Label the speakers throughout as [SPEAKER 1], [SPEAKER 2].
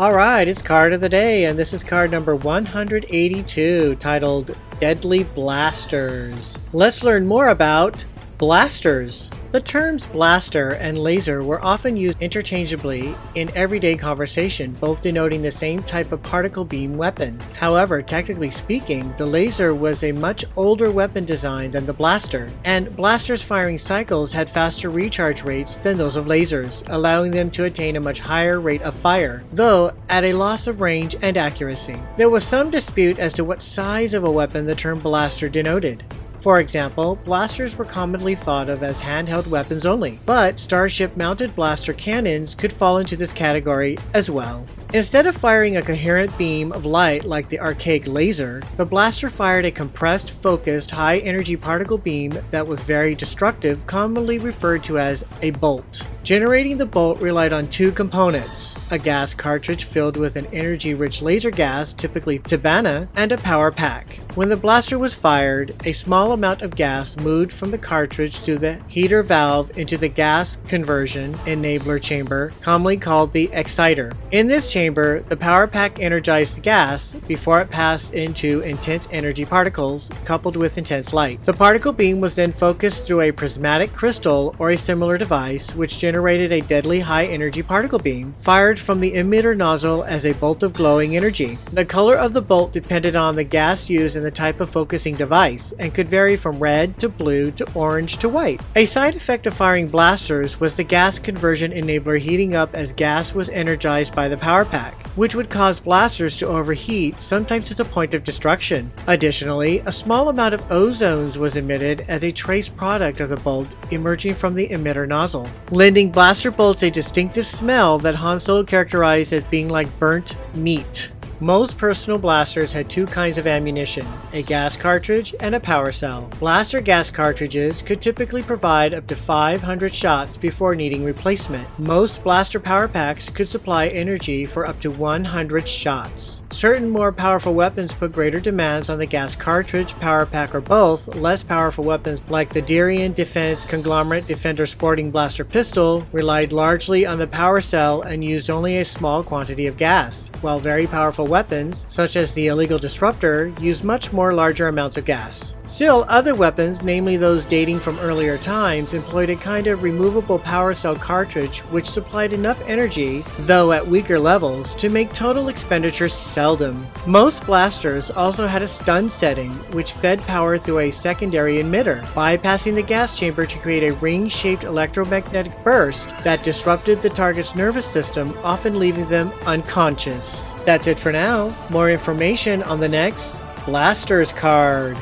[SPEAKER 1] Alright, it's card of the day, and this is card number 182, titled Deadly Blasters. Let's learn more about blasters. The terms blaster and laser were often used interchangeably in everyday conversation, both denoting the same type of particle beam weapon. However, technically speaking, the laser was a much older weapon design than the blaster, and blasters' firing cycles had faster recharge rates than those of lasers, allowing them to attain a much higher rate of fire, though at a loss of range and accuracy. There was some dispute as to what size of a weapon the term blaster denoted. For example, blasters were commonly thought of as handheld weapons only, but starship-mounted blaster cannons could fall into this category as well. Instead of firing a coherent beam of light like the archaic laser, the blaster fired a compressed, focused, high-energy particle beam that was very destructive, commonly referred to as a bolt. Generating the bolt relied on two components: a gas cartridge filled with an energy-rich laser gas, typically Tibanna, and a power pack. When the blaster was fired, a small amount of gas moved from the cartridge through the heater valve into the gas conversion enabler chamber, commonly called the exciter. In this chamber, the power pack energized the gas before it passed into intense energy particles coupled with intense light. The particle beam was then focused through a prismatic crystal or a similar device, which generated a deadly high-energy particle beam fired from the emitter nozzle as a bolt of glowing energy. The color of the bolt depended on the gas used and the type of focusing device, and could vary from red to blue to orange to white. A side effect of firing blasters was the gas conversion enabler heating up as gas was energized by the power pack, which would cause blasters to overheat, sometimes to the point of destruction. Additionally, a small amount of ozone was emitted as a trace product of the bolt emerging from the emitter nozzle, lending blaster bolts a distinctive smell that Han Solo characterized as being like burnt meat. Most personal blasters had two kinds of ammunition, a gas cartridge and a power cell. Blaster gas cartridges could typically provide up to 500 shots before needing replacement. Most blaster power packs could supply energy for up to 100 shots. Certain more powerful weapons put greater demands on the gas cartridge, power pack, or both. Less powerful weapons like the Darian Defense Conglomerate Defender Sporting Blaster Pistol relied largely on the power cell and used only a small quantity of gas, while very powerful weapons, such as the Illegal Disruptor, use much more larger amounts of gas. Still, other weapons, namely those dating from earlier times, employed a kind of removable power cell cartridge which supplied enough energy, though at weaker levels, to make total expenditure seldom. Most blasters also had a stun setting, which fed power through a secondary emitter, bypassing the gas chamber to create a ring-shaped electromagnetic burst that disrupted the target's nervous system, often leaving them unconscious. That's it for now. More information on the next Blasters card.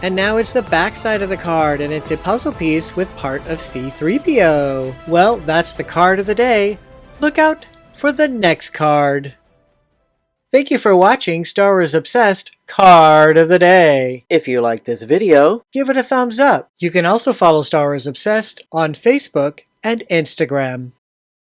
[SPEAKER 1] And now it's the back side of the card, and it's a puzzle piece with part of C-3PO. Well, that's the card of the day. Look out for the next card. Thank you for watching Star Wars Obsessed Card of the Day. If you liked this video, give it a thumbs up. You can also follow Star Wars Obsessed on Facebook and Instagram.